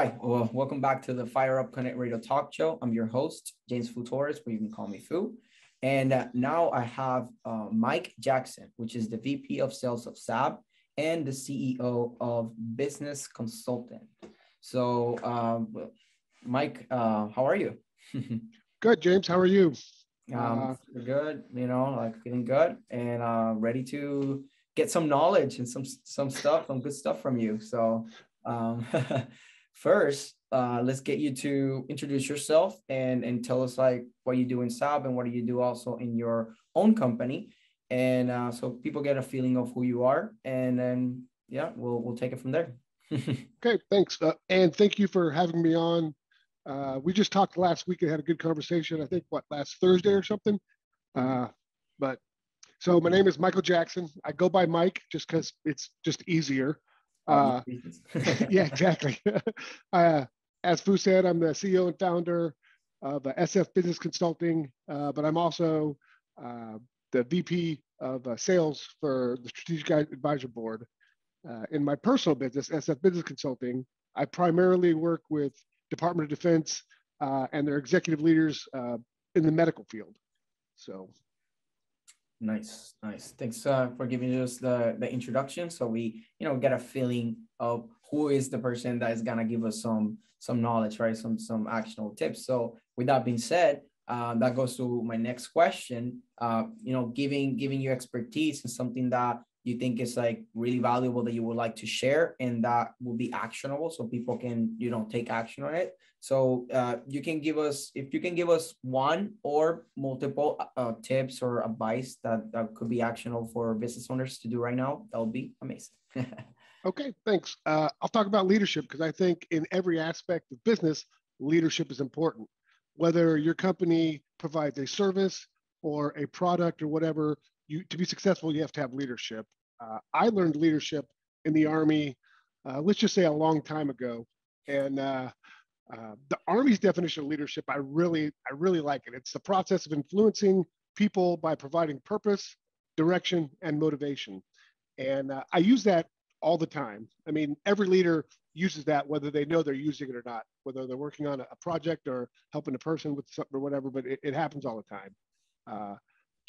Hi, well, welcome back to the Fire Up Connect Radio Talk Show. I'm your host, James Foo Torres, but you can call me Foo. And now I have Mike Jackson, which is the VP of Sales of SAB and the CEO of Business Consultant. So, Mike, how are you? Good, James. How are you? Good, like feeling good and ready to get some knowledge and some stuff, some good stuff from you. So, um, first, let's get you to introduce yourself and tell us like what you do in SAB and what do you do also in your own company, and so people get a feeling of who you are, and then yeah, we'll take it from there. Okay, thanks. And thank you for having me on. We just talked last week and had a good conversation, I think, last Thursday or something. But so my name is Michael Jackson. I go by Mike just because it's just easier. Yeah, exactly. As Fu said, I'm the CEO and founder of SF Business Consulting, but I'm also the VP of sales for the Strategic Advisor Board. In my personal business, SF Business Consulting, I primarily work with Department of Defense and their executive leaders in the medical field. So. Nice. Thanks for giving us the introduction, so we get a feeling of who is the person that is gonna give us some knowledge, right? Some actionable tips. So with that being said, that goes to my next question. Giving you expertise is something that you think is like really valuable that you would like to share and that will be actionable so people can take action on it. So you can give us, if you can give us one or multiple tips or advice that could be actionable for business owners to do right now, that would be amazing. Okay, thanks. I'll talk about leadership because I think in every aspect of business, leadership is important. Whether your company provides a service or a product or whatever, to be successful, you have to have leadership. I learned leadership in the Army, let's just say a long time ago. And the Army's definition of leadership, I really like it. It's the process of influencing people by providing purpose, direction, and motivation. And I use that all the time. I mean, every leader uses that, whether they know they're using it or not, whether they're working on a project or helping a person with something or whatever, but it happens all the time.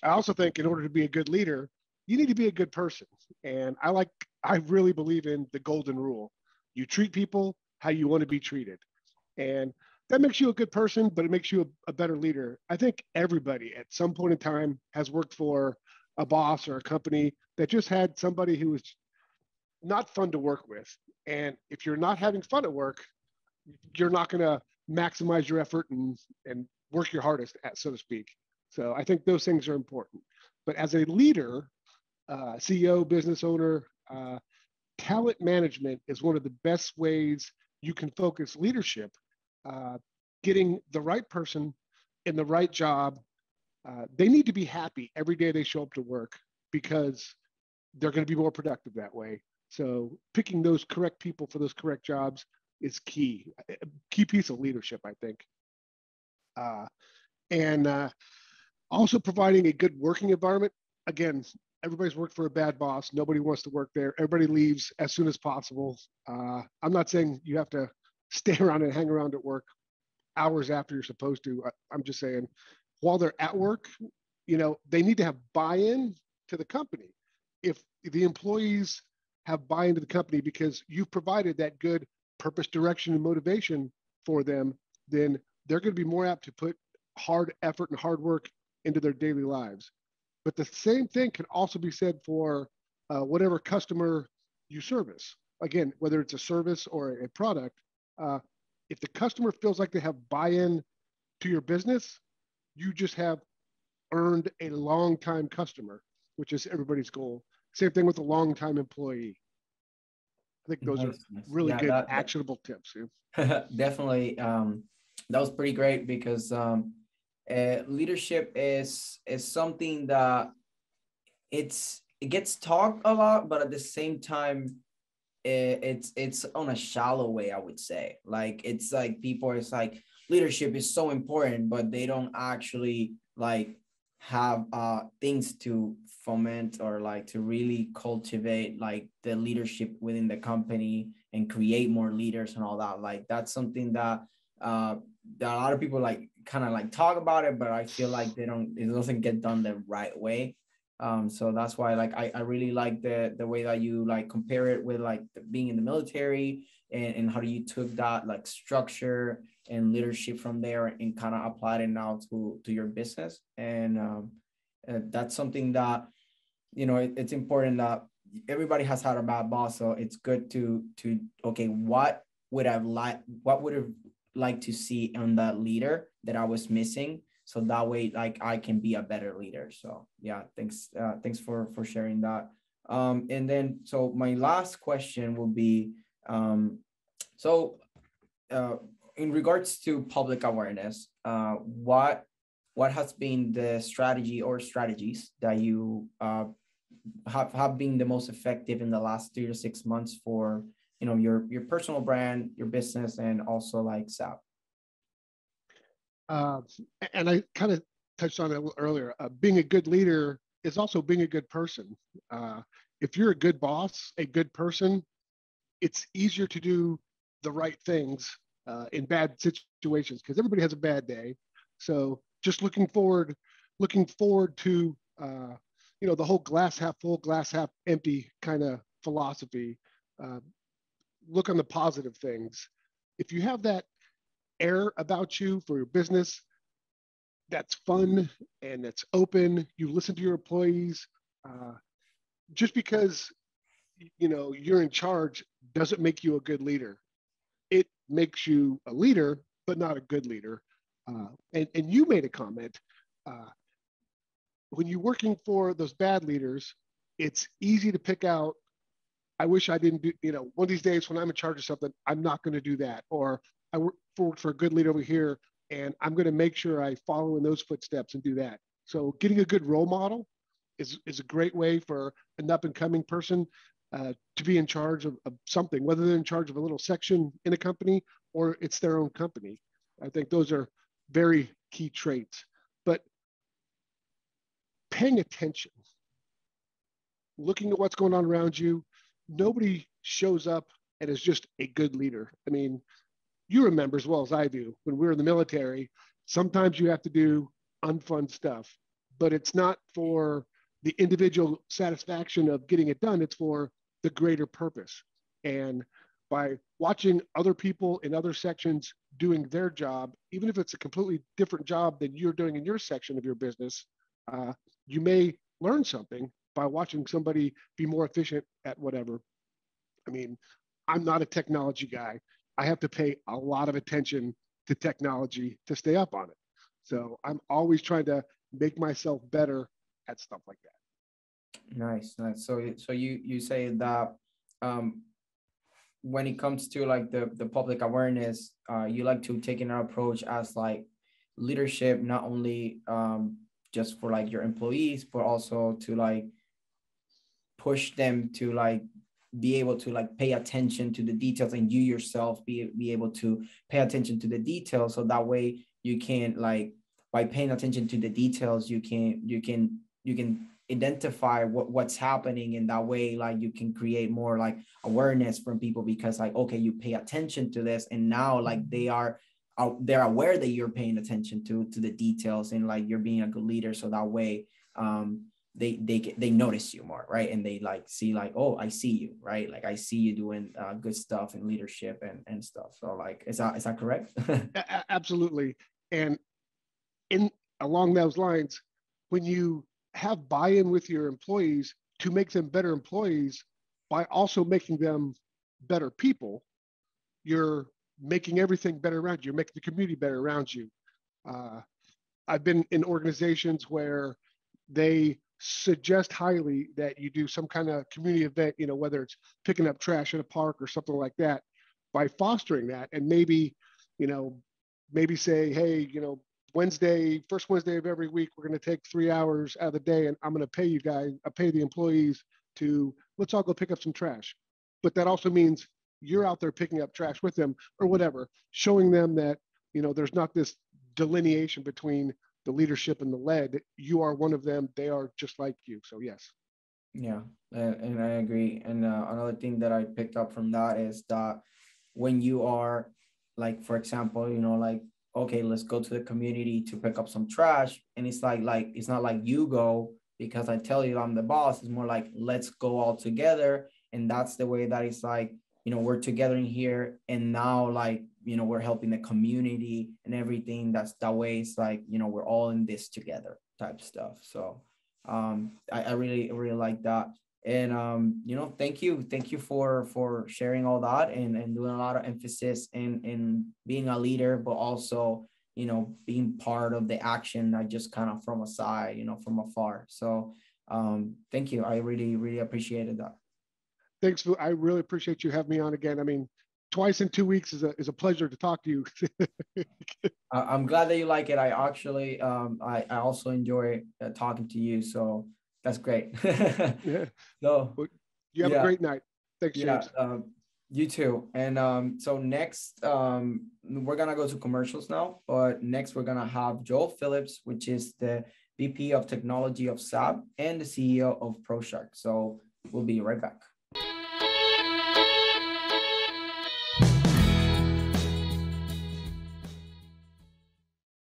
I also think in order to be a good leader, you need to be a good person. And I really believe in the golden rule. You treat people how you want to be treated. And that makes you a good person, but it makes you a better leader. I think everybody at some point in time has worked for a boss or a company that just had somebody who was not fun to work with. And if you're not having fun at work, you're not going to maximize your effort and work your hardest, so to speak. So I think those things are important. But as a leader, CEO, business owner, talent management is one of the best ways you can focus leadership, getting the right person in the right job. They need to be happy every day they show up to work because they're going to be more productive that way. So picking those correct people for those correct jobs is key. A key piece of leadership, I think. And also providing a good working environment. Again, everybody's worked for a bad boss. Nobody wants to work there. Everybody leaves as soon as possible. I'm not saying you have to stay around and hang around at work hours after you're supposed to. I'm just saying while they're at work, they need to have buy-in to the company. If the employees have buy-in to the company because you've provided that good purpose, direction, and motivation for them, then they're going to be more apt to put hard effort and hard work into their daily lives. But the same thing can also be said for whatever customer you service. Again, whether it's a service or a product, if the customer feels like they have buy-in to your business, you just have earned a long-time customer, which is everybody's goal. Same thing with a long-time employee. I think those are really good actionable tips. Yeah. Definitely. That was pretty great because leadership is something that it gets talked a lot, but at the same time, it's on a shallow way, I would say. Like it's like people, it's like leadership is so important, but they don't actually like have things to foment or like to really cultivate like the leadership within the company and create more leaders and all that. Like that's something that a lot of people like kind of like talk about it, but I feel like it doesn't get done the right way. So that's why like I really like the way that you like compare it with like being in the military, and how you took that like structure and leadership from there and kind of applied it now to your business. And that's something that, you know, it's important that everybody has had a bad boss, so it's good to okay, what would have liked to see on that leader that I was missing, so that way like I can be a better leader. So yeah, thanks for sharing that. And then so my last question will be, so uh, in regards to public awareness, what has been the strategy or strategies that you have been the most effective in the last 3 to 6 months for, you know, your personal brand, your business, and also like SAP? Uh, and I kind of touched on it a little earlier. Being a good leader is also being a good person. Uh, if you're a good boss, a good person, it's easier to do the right things in bad situations because everybody has a bad day. So just looking forward to the whole glass half full, glass half empty kind of philosophy. Uh, look on the positive things. If you have that air about you for your business, that's fun and that's open. You listen to your employees. Uh, just because you're in charge doesn't make you a good leader. It makes you a leader, but not a good leader. And you made a comment uh, when you're working for those bad leaders, it's easy to pick out. I wish I didn't do. One of these days when I'm in charge of something, I'm not going to do that. Or I work for a good leader over here, and I'm going to make sure I follow in those footsteps and do that. So getting a good role model is a great way for an up and coming person to be in charge of something, whether they're in charge of a little section in a company or it's their own company. I think those are very key traits. But paying attention, looking at what's going on around you, nobody shows up and is just a good leader. I mean, you remember as well as I do when we were in the military, sometimes you have to do unfun stuff, but it's not for the individual satisfaction of getting it done, it's for the greater purpose. And by watching other people in other sections doing their job, even if it's a completely different job than you're doing in your section of your business, uh, you may learn something by watching somebody be more efficient at whatever. I mean, I'm not a technology guy. I have to pay a lot of attention to technology to stay up on it. So I'm always trying to make myself better at stuff like that. Nice, nice. So you say that um when it comes to like the public awareness, you like to take an approach as like leadership, not only just for like your employees, but also to like push them to like be able to like pay attention to the details, and you yourself be able to pay attention to the details, so that way you can like, by paying attention to the details, you can identify what's happening, and that way like you can create more like awareness from people, because like, okay, you pay attention to this, and now like they're aware that you're paying attention to the details, and like you're being a good leader, so that way they notice you more, right? And they like see like, oh, I see you, right? Like I see you doing good stuff in leadership and stuff. So like, is that correct? Absolutely. And in along those lines, when you have buy-in with your employees to make them better employees by also making them better people, you're making everything better around you. You're making the community better around you. Uh, I've been in organizations where they suggest highly that you do some kind of community event, whether it's picking up trash in a park or something like that, by fostering that. And you know, maybe say, hey, first Wednesday of every week, we're going to take 3 hours out of the day and I'm going to pay you guys, I pay the employees to, let's all go pick up some trash. But that also means you're out there picking up trash with them or whatever, showing them that, there's not this delineation between the leadership and the lead, you are one of them. They are just like you. So yes. Yeah, and I agree. And another thing that I picked up from that is that when you are, like, for example, like, okay, let's go to the community to pick up some trash, and it's like it's not like you go because I tell you I'm the boss. It's more like, let's go all together, and that's the way that it's like, we're together in here, and now, like, we're helping the community and everything. That's that way. It's like, we're all in this together type stuff. So I really like that. And thank you for sharing all that, and doing a lot of emphasis in being a leader, but also being part of the action, not just kind of from a side, from afar. So thank you. I really appreciated that. Thanks. I really appreciate you having me on again. I mean, twice in 2 weeks is a pleasure to talk to you. I'm glad that you like it. I actually I also enjoy talking to you, so that's great. Yeah. So Well, you have a yeah. great night. Thanks, Yeah, James. you too. And so next, we're gonna go to commercials now, but next we're gonna have Joel Phillips, which is the VP of Technology of SAP and the CEO of ProShark. So we'll be right back.